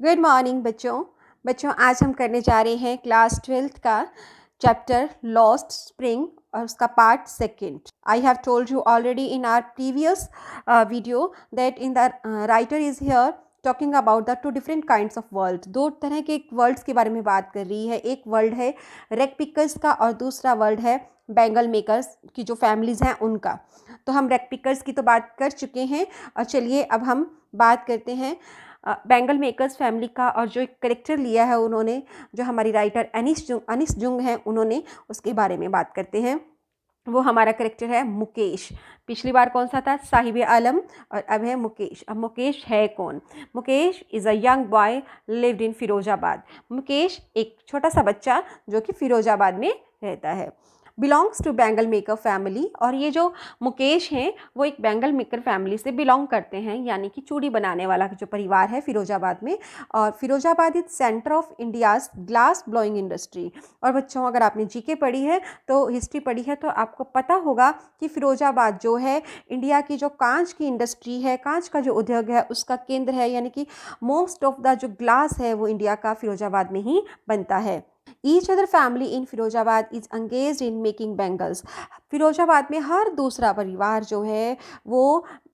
Good morning बच्चों आज हम करने जा रहे हैं क्लास 12th का चैप्टर लॉस्ट स्प्रिंग और उसका part second. I have told you already in our previous video that in the writer is here talking about the two different kinds of world. दो तरह के वर्ल्ड्स के बारे में बात कर रही है. एक वर्ल्ड है रेक पिकर्स का और दूसरा वर्ल्ड है बैंगल मेकर्स की जो फैमिलीज़ हैं उनका. तो हम रेक पिकर्स की तो बात कर चुके हैं और चलिए अब हम बात करते हैं बैंगल मेकर्स फैमिली का. और जो एक करेक्टर लिया है उन्होंने, जो हमारी राइटर अनिस जुंग हैं, उन्होंने उसके बारे में बात करते हैं. वो हमारा करेक्टर है मुकेश. पिछली बार कौन सा था? साहिब आलम. और अब है मुकेश. अब मुकेश है कौन? Mukesh is a young boy lived in Firozabad. Mukesh एक छोटा सा बच्चा जो कि फिरोजाबाद में रहता है. Belongs to bangle maker family. और ये जो मुकेश हैं वो एक बैंगल मेकर फैमिली से बिलोंग करते हैं, यानी कि चूड़ी बनाने वाला जो परिवार है फिरोजाबाद में. और Firozabad is centre of India's glass blowing industry. और बच्चों अगर आपने जीके पढ़ी है तो हिस्ट्री पढ़ी है तो आपको पता होगा कि फिरोजाबाद जो है इंडिया की जो कांच की इंडस्ट्री है, कांच का जो उद्योग है उसका केंद्र है. यानी कि मोस्ट ऑफ द जो ग्लास है वो इंडिया का फिरोजाबाद में ही बनता है. Each other family in Firozabad is engaged in making bangles. Firozabad में हर दूसरा परिवार जो है वो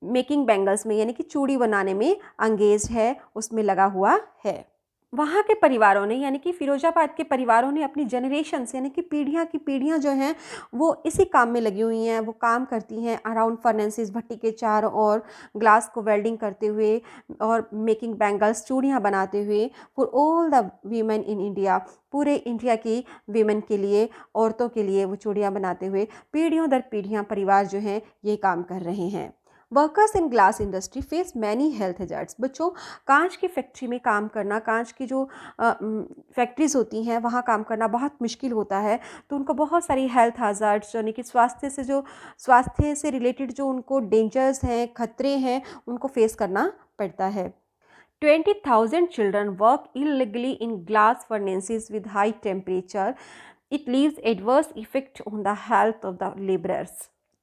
मेकिंग बैंगल्स में यानी कि चूड़ी बनाने में अंगेज है, उसमें लगा हुआ है. वहाँ के परिवारों ने यानी कि फिरोजाबाद के परिवारों ने अपनी जनरेशन्स यानी कि पीढ़ियाँ की पीढ़ियाँ जो हैं वो इसी काम में लगी हुई हैं. वो काम करती हैं अराउंड फर्नेसेस, भट्टी के चारों ओर ग्लास को वेल्डिंग करते हुए और मेकिंग बैंगल्स, चूड़ियाँ बनाते हुए for all the women in India. पूरे इंडिया की वीमेन के लिए, औरतों के लिए वो चूड़ियाँ बनाते हुए पीढ़ियों दर पीढ़ियाँ परिवार जो हैं ये काम कर रहे हैं. Workers in glass industry face many health hazards. बच्चों कांच की फैक्ट्री में काम करना, कांच की जो फैक्ट्रीज़ होती हैं वहाँ काम करना बहुत मुश्किल होता है. तो उनको बहुत सारी हेल्थ हैज़ार्ड्स यानी कि स्वास्थ्य से रिलेटेड जो उनको डेंजर्स हैं, खतरे हैं, उनको फेस करना पड़ता है. 20,000 children work illegally in glass furnaces with high temperature. It leaves adverse effect on the health of the laborers.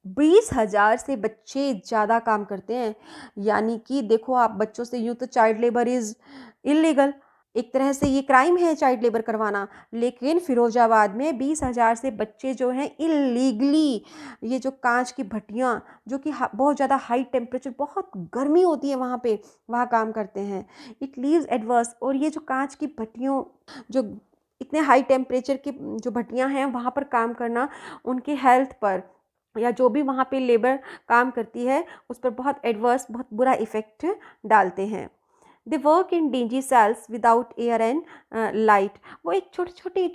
20,000 से बच्चे ज़्यादा काम करते हैं. यानी कि देखो आप, बच्चों से यूँ तो चाइल्ड लेबर इज़ इलीगल, एक तरह से ये क्राइम है चाइल्ड लेबर करवाना. लेकिन फिरोजाबाद में 20,000 से बच्चे जो हैं इलीगली ये जो कांच की भट्टियाँ जो कि बहुत ज़्यादा हाई टेम्परेचर, बहुत गर्मी होती है वहाँ पे, वहाँ काम करते हैं. It leaves adverse. और ये जो कांच की भट्टियों, जो इतने हाई टेम्परेचर की जो भट्टियाँ हैं वहाँ पर काम करना उनकी हेल्थ पर या जो भी वहाँ पे लेबर काम करती है उस पर बहुत एडवर्स, बहुत बुरा इफ़ेक्ट डालते हैं. They work in dingy cells without air and light. वो एक छोटे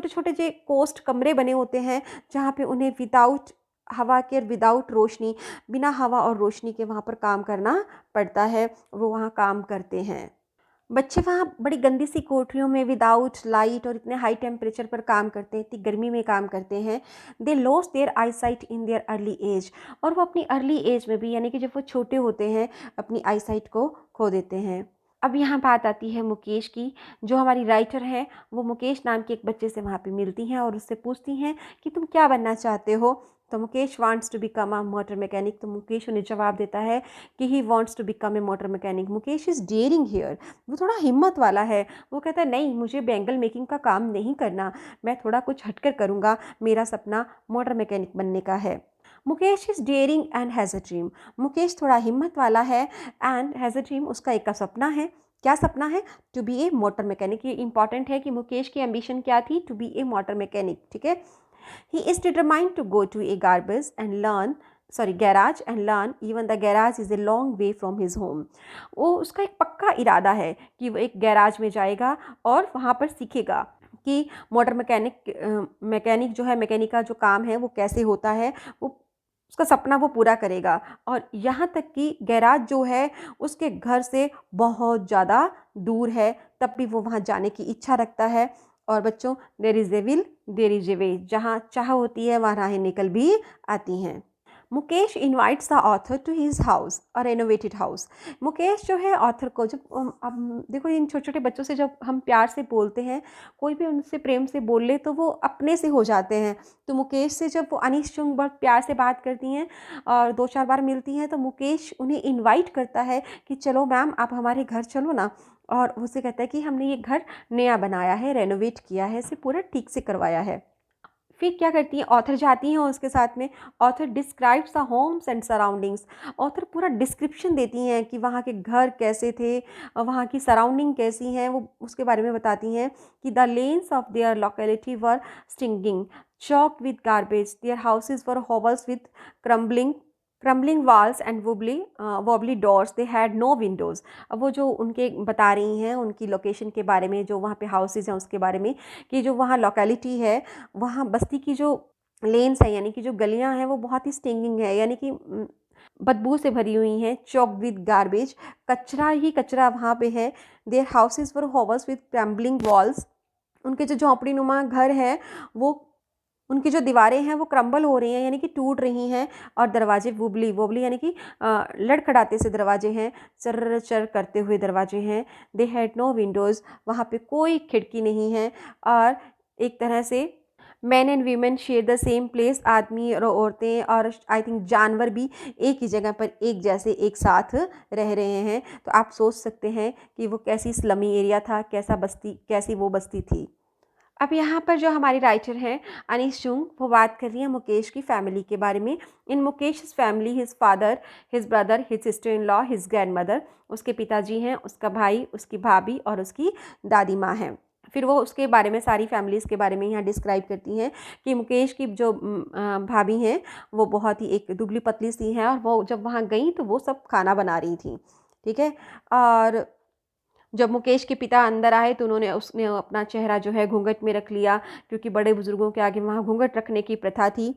छोटे जो कोस्ट कमरे बने होते हैं जहाँ पे उन्हें विदाउट हवा के, विदाउट रोशनी, बिना हवा और रोशनी के वहाँ पर काम करना पड़ता है. वो वहाँ काम करते हैं. बच्चे वहाँ बड़ी गंदी सी कोठरियों में विदाउट लाइट और इतने हाई टेम्परेचर पर काम करते हैं, इतनी गर्मी में काम करते हैं. They lost their eyesight in their early age. और वो अपनी अर्ली एज में भी यानी कि जब वो छोटे होते हैं अपनी आई साइट को खो देते हैं. अब यहाँ बात आती है मुकेश की. जो हमारी राइटर है वो मुकेश नाम के एक बच्चे से वहाँ पे मिलती हैं और उससे पूछती हैं कि तुम क्या बनना चाहते हो. तो Mukesh wants to become a motor mechanic. तो मुकेश उन्हें जवाब देता है कि he wants to become a motor mechanic. Mukesh is daring here. वो थोड़ा हिम्मत वाला है. वो कहता है नहीं, मुझे बैंगल मेकिंग का काम नहीं करना, मैं थोड़ा कुछ हटकर करूँगा, मेरा सपना मोटर मैकेनिक बनने का है. Mukesh is daring and has a dream. Mukesh थोड़ा हिम्मत वाला है एंड हैज़ अ ड्रीम, उसका एक का सपना है. क्या सपना है? To be a motor mechanic. ये इंपॉर्टेंट है कि मुकेश की एम्बिशन क्या थी? To be a motor mechanic. ठीक है. He is determined to go to a garage and learn. Even the garage is a long way from his home. वो उसका एक पक्का इरादा है कि वो एक गैराज में जाएगा और वहाँ पर सीखेगा कि मोटर मैकेनिक जो है, मैकेनिक का जो काम है वो कैसे होता है. वो उसका सपना वो पूरा करेगा. और यहाँ तक कि गैराज जो है उसके घर से बहुत ज़्यादा दूर है, तब भी वो वहाँ जाने की इच्छा रखता है. और बच्चों, there is a will there is a way. जहाँ चाह होती है वहाँ राहें निकल भी आती हैं. Mukesh invites the author to his house, a renovated house. Mukesh जो है ऑथर को, जब अब देखो इन छोटे छोटे बच्चों से जब हम प्यार से बोलते हैं, कोई भी उनसे प्रेम से बोल ले तो वो अपने से हो जाते हैं। तो मुकेश से जब वो अनीश चुंग बहुत प्यार से बात करती हैं और 2-4 बार मिलती हैं, तो मुकेश उन्हें इनवाइट करता है कि चलो मैम आप हमारे घर चलो ना। और उससे कहता है कि हमने ये घर नया बनाया है, रेनोवेट किया है, इसे पूरा ठीक से करवाया है। फिर क्या करती हैं, ऑथर जाती हैं उसके साथ में। Author describes the homes and surroundings. Author पूरा डिस्क्रिप्शन देती हैं कि वहाँ के घर कैसे थे, वहाँ की सराउंडिंग कैसी हैं, वो उसके बारे में बताती हैं कि the lanes of their locality were stinking choked with garbage, their houses were hovels with crumbling crumbling walls and wobbly doors, they had no windows. अब वो जो उनके बता रही हैं उनकी लोकेशन के बारे में, जो वहाँ पे हाउसेज हैं उसके बारे में, कि जो वहाँ लोकेलिटी है, वहाँ बस्ती की जो लेन्स हैं यानी कि जो गलियाँ हैं वो बहुत ही स्टिंगिंग है, यानी कि बदबू से भरी हुई हैं। चॉक विद गार्बेज, कचरा ही कचरा वहाँ पे है। There houses were hovers with crumbling walls, उनके जो झोंपड़ी नुमा घर है वो, उनकी जो दीवारें हैं वो क्रम्बल हो रही हैं यानी कि टूट रही हैं। और दरवाजे वुबली वोबली यानी कि लड़खड़ाते से दरवाजे हैं, चर चर करते हुए दरवाजे हैं। दे हैड नो विंडोज़, वहाँ पे कोई खिड़की नहीं है। और एक तरह से man and women share the same place, आदमी और औरतें और आई थिंक जानवर भी एक ही जगह पर एक जैसे एक साथ रह रहे हैं। तो आप सोच सकते हैं कि वो कैसी स्लमी एरिया था, कैसी वो बस्ती थी। अब यहाँ पर जो हमारी राइटर हैं अनीश चुंग, वो बात कर रही हैं मुकेश की फैमिली के बारे में। In Mukesh family, his father, his brother, his sister in law, his grandmother, उसके पिताजी हैं, उसका भाई, उसकी भाभी और उसकी दादी माँ हैं। फिर वो उसके बारे में सारी फैमिलीज़ के बारे में यहाँ डिस्क्राइब करती हैं कि मुकेश की जो भाभी हैं वो बहुत ही एक दुबली पतली सी हैं, और वो जब वहाँ गई तो वो सब खाना बना रही थी, ठीक है। और जब मुकेश के पिता अंदर आए तो उसने अपना चेहरा जो है घूंघट में रख लिया, क्योंकि बड़े बुजुर्गों के आगे वहाँ घूंघट रखने की प्रथा थी।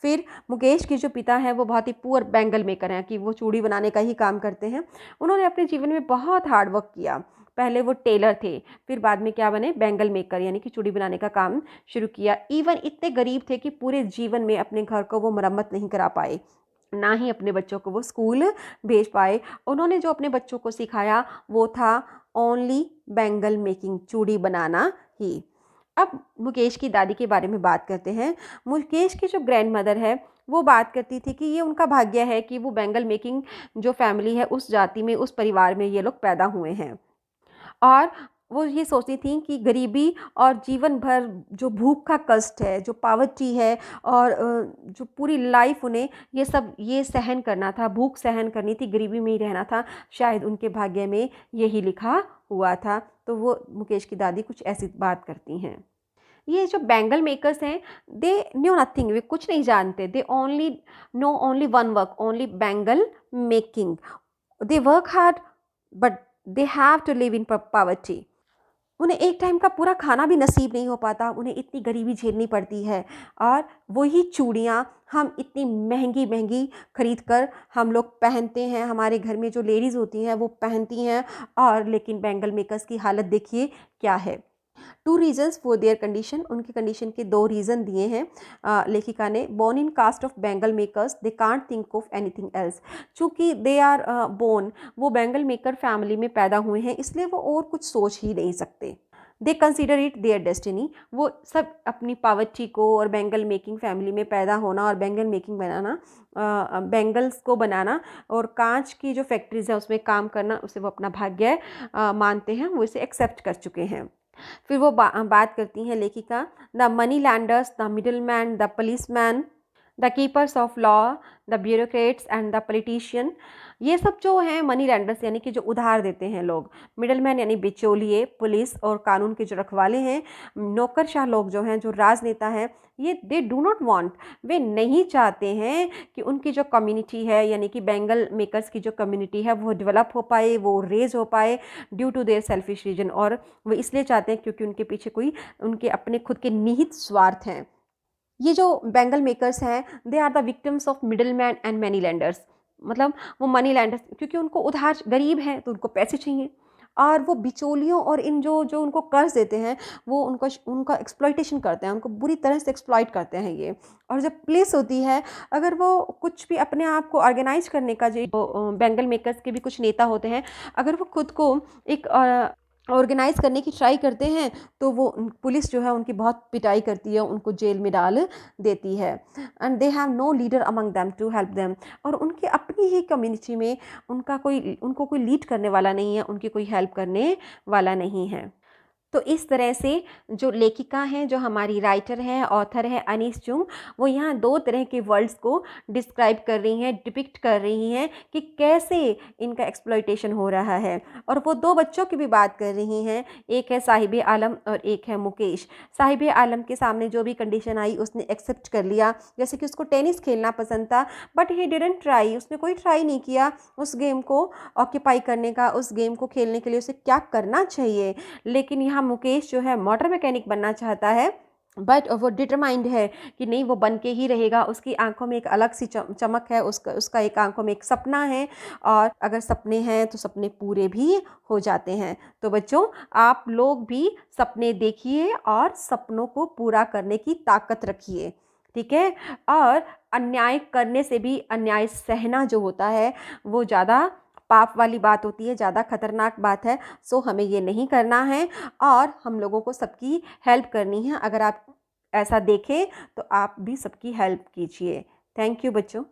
फिर मुकेश के जो पिता हैं वो बहुत ही पुअर बैंगल मेकर हैं, कि वो चूड़ी बनाने का ही काम करते हैं। उन्होंने अपने जीवन में बहुत हार्ड वर्क किया। पहले वो टेलर थे, फिर बाद में क्या बने, बैंगल मेकर, यानी कि चूड़ी बनाने का काम शुरू किया। इवन इतने गरीब थे कि पूरे जीवन में अपने घर को वो मरम्मत नहीं करा पाए, ना ही अपने बच्चों को वो स्कूल भेज पाए। उन्होंने जो अपने बच्चों को सिखाया वो था ओनली बैंगल मेकिंग, चूड़ी बनाना ही। अब मुकेश की दादी के बारे में बात करते हैं। मुकेश की जो ग्रैंड मदर है वो बात करती थी कि ये उनका भाग्य है कि वो बैंगल मेकिंग जो फैमिली है, उस जाति में, उस परिवार में ये लोग पैदा हुए हैं। और वो ये सोचती थी कि गरीबी और जीवन भर जो भूख का कष्ट है, जो पॉवर्टी है, और जो पूरी लाइफ उन्हें ये सहन करना था, भूख सहन करनी थी, गरीबी में ही रहना था, शायद उनके भाग्य में यही लिखा हुआ था। तो वो मुकेश की दादी कुछ ऐसी बात करती हैं। ये जो बैंगल मेकर्स हैं, दे न्यू नथिंग, वे कुछ नहीं जानते। They only know only one work, only bangle making. They work hard but they have to live in poverty. उन्हें एक टाइम का पूरा खाना भी नसीब नहीं हो पाता, उन्हें इतनी गरीबी झेलनी पड़ती है। और वही चूड़ियाँ हम इतनी महंगी महंगी खरीद कर हम लोग पहनते हैं, हमारे घर में जो लेडीज़ होती हैं वो पहनती हैं। और लेकिन बैंगल मेकर्स की हालत देखिए क्या है। 2 रीजन्स फॉर देयर कंडीशन, उनकी कंडीशन के 2 रीज़न दिए हैं लेखिका ने। Born in caste of bangle makers, they can't think of anything else. चूँकि दे आर बोर्न, वो बैंगल मेकर फैमिली में पैदा हुए हैं, इसलिए वो और कुछ सोच ही नहीं सकते। They consider it their destiny, वो सब अपनी पॉवर्टी को और बैंगल मेकिंग फैमिली में पैदा होना और बैंगल मेकिंग बनाना, बैंगल्स को बनाना और कांच की जो फैक्ट्रीज है उसमें काम करना, उसे वो अपना भाग्य मानते हैं, वो इसे एक्सेप्ट कर चुके हैं। फिर वो बात करती हैं लेखिका, the money landers, the middle man, the police man, the keepers of law, the bureaucrats and the politician. ये सब जो हैं मनी लैंडर्स यानी कि जो उधार देते हैं लोग, मिडल मैन यानी बिचौलिए, पुलिस और कानून के जो रखवाले हैं, नौकरशाह लोग जो हैं, जो राजनेता हैं, ये दे डू नॉट वांट, वे नहीं चाहते हैं कि उनकी जो कम्युनिटी है यानी कि बैंगल मेकर्स की जो कम्युनिटी है वो डेवलप हो पाए, वो रेज हो पाए due to their selfish reason. और वो इसलिए चाहते हैं क्योंकि उनके पीछे कोई उनके अपने खुद के निहित स्वार्थ हैं। ये जो बैंगल मेकर्स हैं, they are the victims of middle man and money lenders. मतलब वो मनी लैंडर्स क्योंकि उनको उधार, गरीब हैं तो उनको पैसे चाहिए, और वो बिचौलियों और इन जो जो उनको कर्ज देते हैं वो उनका एक्सप्लॉइटेशन करते हैं, उनको बुरी तरह से एक्सप्लॉइट करते हैं ये। और जब पुलिस होती है, अगर वो कुछ भी अपने आप को ऑर्गेनाइज करने का, जो बेंगल मेकर्स के भी कुछ नेता होते हैं, अगर वो खुद को एक ऑर्गेनाइज करने की ट्राई करते हैं तो वो पुलिस जो है उनकी बहुत पिटाई करती है, उनको जेल में डाल देती है। And they have no leader among them to help them. और उनकी अपनी ही कम्युनिटी में उनको कोई लीड करने वाला नहीं है, उनकी कोई हेल्प करने वाला नहीं है। तो इस तरह से जो लेखिका हैं, जो हमारी राइटर हैं, ऑथर है अनीस जूंग, वो यहाँ दो तरह के वर्ल्ड्स को डिस्क्राइब कर रही हैं, डिपिक्ट कर रही हैं कि कैसे इनका एक्सप्लॉइटेशन हो रहा है। और वो दो बच्चों की भी बात कर रही हैं, एक है साहिब आलम और एक है मुकेश। साहिब आलम के सामने जो भी कंडीशन आई उसने एक्सेप्ट कर लिया, जैसे कि उसको टेनिस खेलना पसंद था, बट ही डिडंट ट्राई, उसने कोई ट्राई नहीं किया उस गेम को ऑक्यूपाई करने का, उस गेम को खेलने के लिए उसे क्या करना चाहिए। लेकिन यहाँ मुकेश जो है मोटर मैकेनिक बनना चाहता है, बट वो डिटरमाइंड है कि नहीं, वो बन के ही रहेगा। उसकी आंखों में एक अलग सी चमक है, उसका एक आंखों में एक सपना है, और अगर सपने हैं तो सपने पूरे भी हो जाते हैं। तो बच्चों, आप लोग भी सपने देखिए और सपनों को पूरा करने की ताकत रखिए, ठीक है। और अन्याय करने से भी अन्याय सहना जो होता है वो ज़्यादा पाप वाली बात होती है, ज़्यादा खतरनाक बात है। सो हमें ये नहीं करना है और हम लोगों को सबकी हेल्प करनी है। अगर आप ऐसा देखें तो आप भी सबकी हेल्प कीजिए। थैंक यू बच्चों।